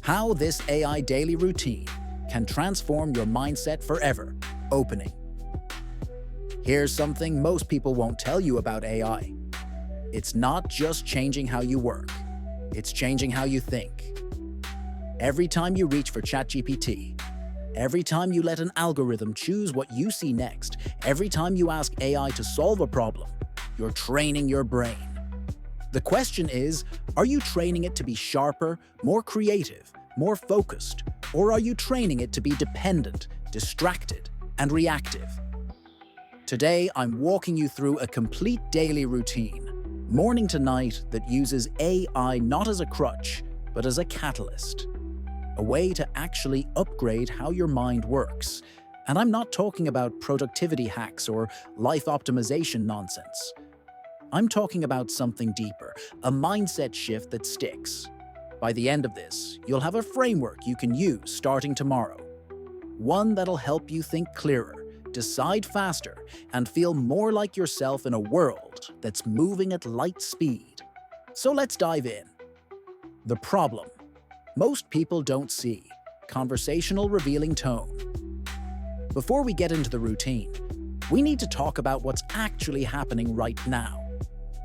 How this AI daily routine can transform your mindset forever. Opening. Here's something most people won't tell you about AI. It's not just changing how you work, it's changing how you think. Every time you reach for ChatGPT, every time you let an algorithm choose what you see next, every time you ask AI to solve a problem, you're training your brain. The question is, are you training it to be sharper, more creative, more focused, or are you training it to be dependent, distracted, and reactive? Today, I'm walking you through a complete daily routine, morning to night, that uses AI not as a crutch, but as a catalyst. A way to actually upgrade how your mind works. And I'm not talking about productivity hacks or life optimization nonsense. I'm talking about something deeper, a mindset shift that sticks. By the end of this, you'll have a framework you can use starting tomorrow. One that'll help you think clearer, decide faster, and feel more like yourself in a world that's moving at light speed. So let's dive in. The problem most people don't see: conversational revealing tone. Before we get into the routine, we need to talk about what's actually happening right now.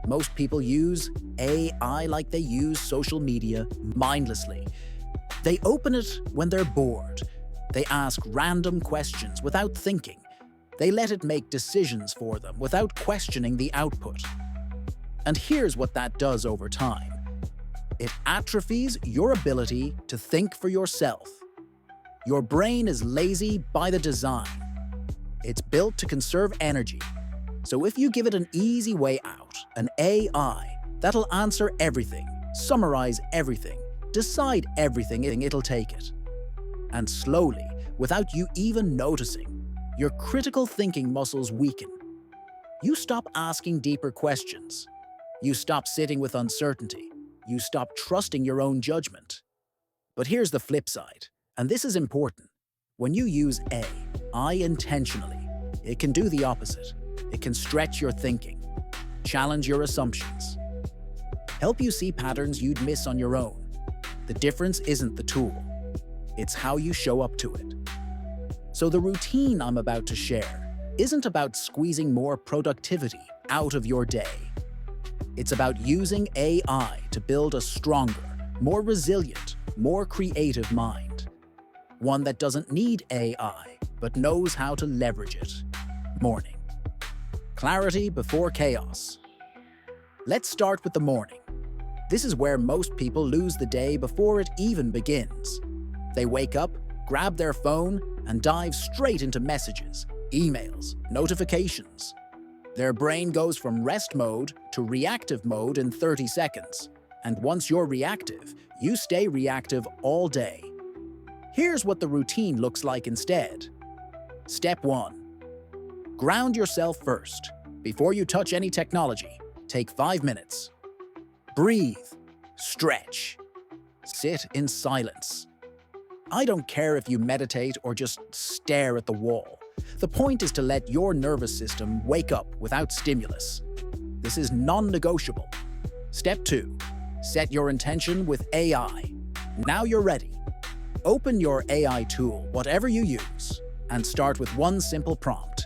Most people use AI like they use social media, mindlessly. They open it when they're bored. They ask random questions without thinking. They let it make decisions for them without questioning the output. And here's what that does over time. It atrophies your ability to think for yourself. Your brain is lazy by the design. It's built to conserve energy. So if you give it an easy way out, an AI that'll answer everything, summarize everything, decide everything, it'll take it. And slowly, without you even noticing, your critical thinking muscles weaken. You stop asking deeper questions. You stop sitting with uncertainty. You stop trusting your own judgment. But here's the flip side, and this is important. When you use AI intentionally, it can do the opposite. It can stretch your thinking, challenge your assumptions, help you see patterns you'd miss on your own. The difference isn't the tool, it's how you show up to it. So the routine I'm about to share isn't about squeezing more productivity out of your day. It's about using AI to build a stronger, more resilient, more creative mind. One that doesn't need AI, but knows how to leverage it. Morning. Clarity before chaos. Let's start with the morning. This is where most people lose the day before it even begins. They wake up, grab their phone, and dive straight into messages, emails, notifications. Their brain goes from rest mode to reactive mode in 30 seconds. And once you're reactive, you stay reactive all day. Here's what the routine looks like instead. Step 1. Ground yourself first. Before you touch any technology, take 5 minutes. Breathe, stretch, sit in silence. I don't care if you meditate or just stare at the wall. The point is to let your nervous system wake up without stimulus. This is non-negotiable. Step 2. Set your intention with AI. Now you're ready. Open your AI tool, whatever you use, and start with one simple prompt.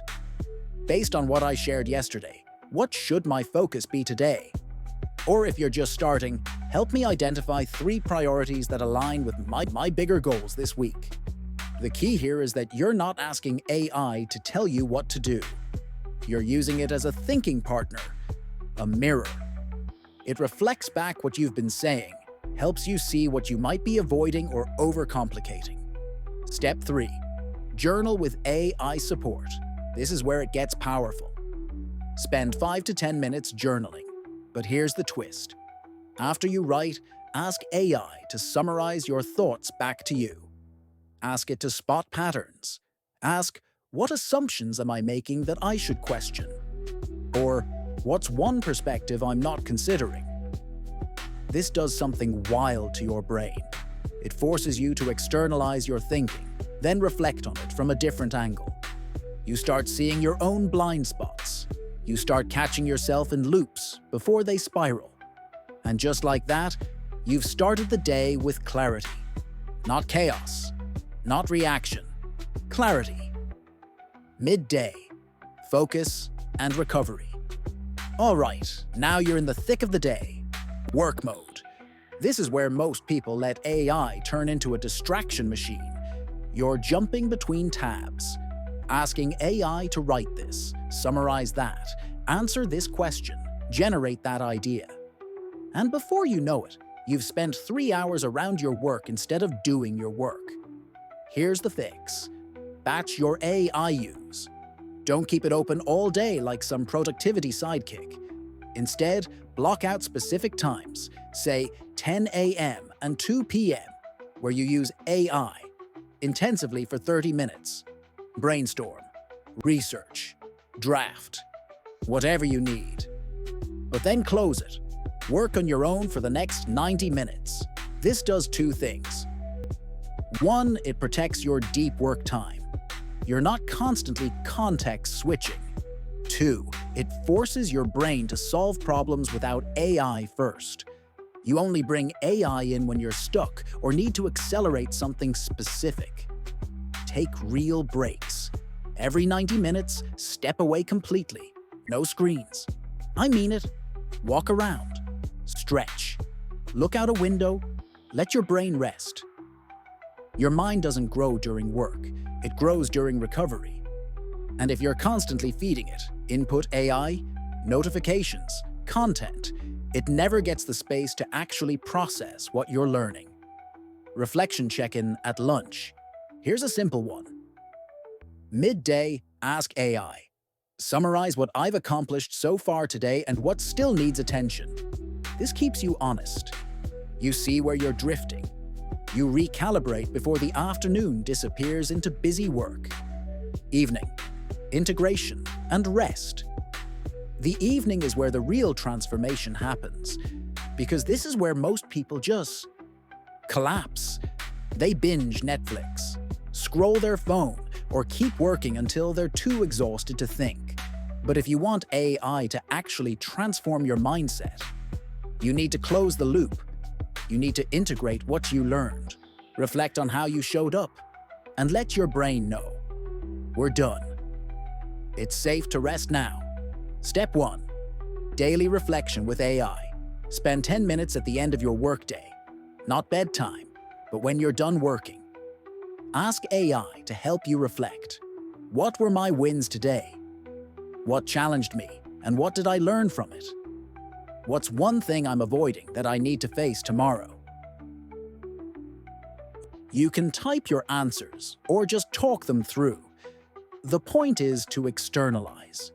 Based on what I shared yesterday, what should my focus be today? Or if you're just starting, help me identify 3 priorities that align with my bigger goals this week. The key here is that you're not asking AI to tell you what to do. You're using it as a thinking partner, a mirror. It reflects back what you've been saying, helps you see what you might be avoiding or overcomplicating. Step 3. Journal with AI support. This is where it gets powerful. Spend 5 to 10 minutes journaling. But here's the twist. After you write, ask AI to summarize your thoughts back to you. Ask it to spot patterns. Ask, what assumptions am I making that I should question? Or, what's one perspective I'm not considering? This does something wild to your brain. It forces you to externalize your thinking, then reflect on it from a different angle. You start seeing your own blind spots. You start catching yourself in loops before they spiral. And just like that, you've started the day with clarity. Not chaos, not reaction. Clarity. Midday. Focus and recovery. All right, now you're in the thick of the day. Work mode. This is where most people let AI turn into a distraction machine. You're jumping between tabs, asking AI to write this, summarize that, answer this question, generate that idea. And before you know it, you've spent 3 hours around your work instead of doing your work. Here's the fix. Batch your AI use. Don't keep it open all day like some productivity sidekick. Instead, block out specific times, say 10 a.m. and 2 p.m., where you use AI intensively for 30 minutes. Brainstorm, research, draft, whatever you need. But then close it. Work on your own for the next 90 minutes. This does 2 things. 1, it protects your deep work time. You're not constantly context switching. 2, it forces your brain to solve problems without AI first. You only bring AI in when you're stuck or need to accelerate something specific. Take real breaks. Every 90 minutes, step away completely. No screens. I mean it. Walk around. Stretch. Look out a window. Let your brain rest. Your mind doesn't grow during work. It grows during recovery. And if you're constantly feeding it input AI, notifications, content, it never gets the space to actually process what you're learning. Reflection check-in at lunch. Here's a simple one. Midday, ask AI. Summarize what I've accomplished so far today and what still needs attention. This keeps you honest. You see where you're drifting. You recalibrate before the afternoon disappears into busy work. Evening, integration and rest. The evening is where the real transformation happens, because this is where most people just collapse. They binge Netflix, scroll their phone, or keep working until they're too exhausted to think. But if you want AI to actually transform your mindset, you need to close the loop. You need to integrate what you learned, reflect on how you showed up, and let your brain know. We're done. It's safe to rest now. Step 1. Daily reflection with AI. Spend 10 minutes at the end of your workday. Not bedtime, but when you're done working. Ask AI to help you reflect. What were my wins today? What challenged me, and what did I learn from it? What's one thing I'm avoiding that I need to face tomorrow? You can type your answers or just talk them through. The point is to externalize,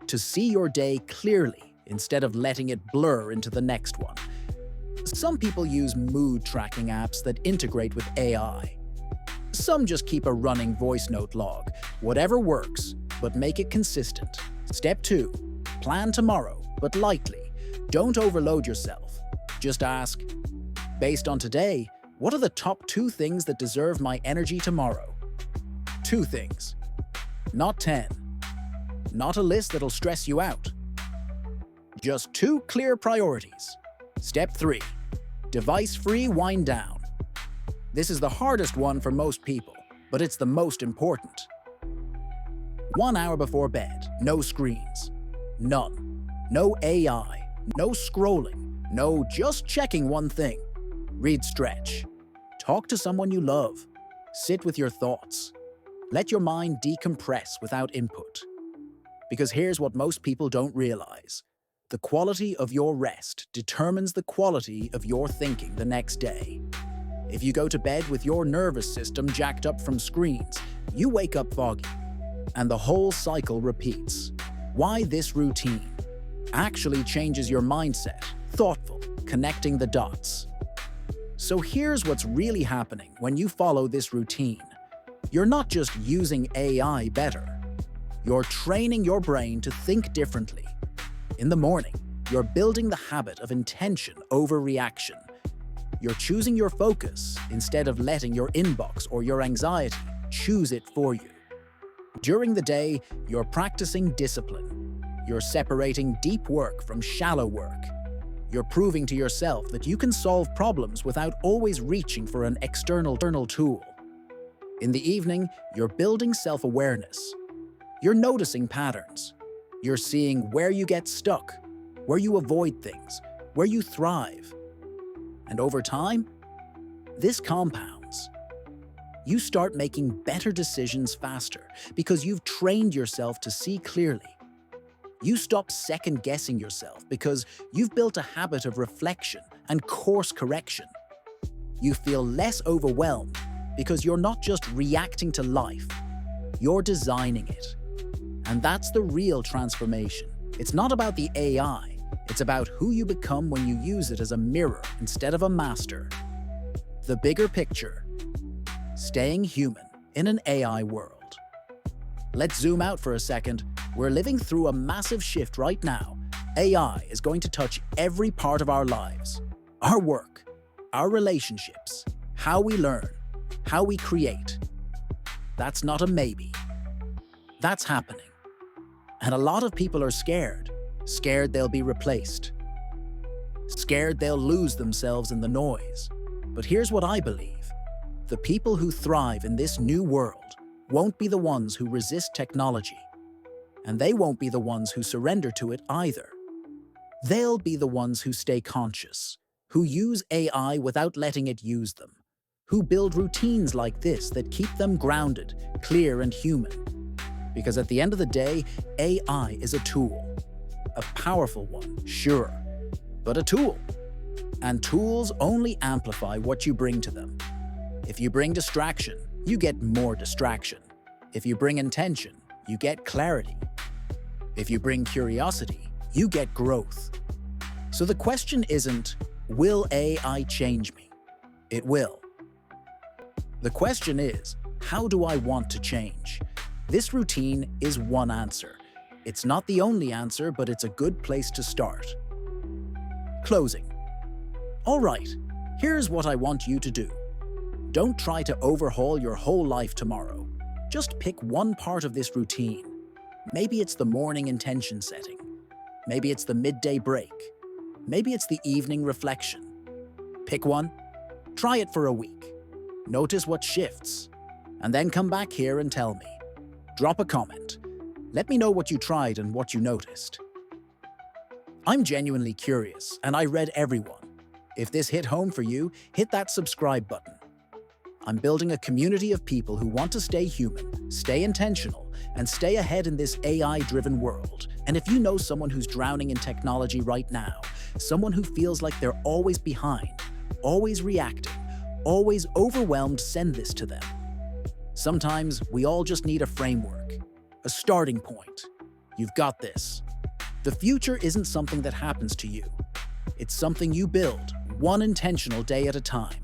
to see your day clearly instead of letting it blur into the next one. Some people use mood tracking apps that integrate with AI. Some just keep a running voice note log. Whatever works, but make it consistent. Step 2. Plan tomorrow, but lightly. Don't overload yourself. Just ask, based on today, what are the top 2 things that deserve my energy tomorrow? 2 things. Not 10. Not a list that'll stress you out. Just 2 clear priorities. Step 3. Device-free wind down. This is the hardest one for most people, but it's the most important. 1 hour before bed, no screens. None. No AI. No scrolling. No just checking one thing. Read, stretch. Talk to someone you love. Sit with your thoughts. Let your mind decompress without input. Because here's what most people don't realize. The quality of your rest determines the quality of your thinking the next day. If you go to bed with your nervous system jacked up from screens, you wake up foggy. And the whole cycle repeats. Why this routine actually changes your mindset, thoughtful, connecting the dots. So here's what's really happening when you follow this routine. You're not just using AI better. You're training your brain to think differently. In the morning, you're building the habit of intention over reaction. You're choosing your focus instead of letting your inbox or your anxiety choose it for you. During the day, you're practicing discipline. You're separating deep work from shallow work. You're proving to yourself that you can solve problems without always reaching for an external tool. In the evening, you're building self-awareness. You're noticing patterns. You're seeing where you get stuck, where you avoid things, where you thrive. And over time, this compounds. You start making better decisions faster because you've trained yourself to see clearly. You stop second-guessing yourself because you've built a habit of reflection and course correction. You feel less overwhelmed because you're not just reacting to life, you're designing it. And that's the real transformation. It's not about the AI, it's about who you become when you use it as a mirror instead of a master. The bigger picture: staying human in an AI world. Let's zoom out for a second. We're living through a massive shift right now. AI is going to touch every part of our lives. Our work, our relationships, how we learn, how we create. That's not a maybe. That's happening. And a lot of people are scared. Scared they'll be replaced. Scared they'll lose themselves in the noise. But here's what I believe. The people who thrive in this new world won't be the ones who resist technology. And they won't be the ones who surrender to it either. They'll be the ones who stay conscious, who use AI without letting it use them, who build routines like this that keep them grounded, clear, and human. Because at the end of the day, AI is a tool. A powerful one, sure, but a tool. And tools only amplify what you bring to them. If you bring distraction, you get more distraction. If you bring intention, you get clarity. If you bring curiosity, you get growth. So the question isn't, will AI change me? It will. The question is, how do I want to change? This routine is one answer. It's not the only answer, but it's a good place to start. Closing. All right, here's what I want you to do. Don't try to overhaul your whole life tomorrow. Just pick one part of this routine. Maybe it's the morning intention setting. Maybe it's the midday break. Maybe it's the evening reflection. Pick one. Try it for a week. Notice what shifts. And then come back here and tell me. Drop a comment. Let me know what you tried and what you noticed. I'm genuinely curious, and I read everyone. If this hit home for you, hit that subscribe button. I'm building a community of people who want to stay human, stay intentional, and stay ahead in this AI-driven world. And if you know someone who's drowning in technology right now, someone who feels like they're always behind, always reacting, always overwhelmed, send this to them. Sometimes we all just need a framework, a starting point. You've got this. The future isn't something that happens to you. It's something you build, one intentional day at a time.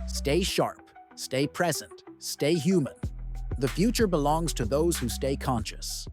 Stay sharp, stay present, stay human. The future belongs to those who stay conscious.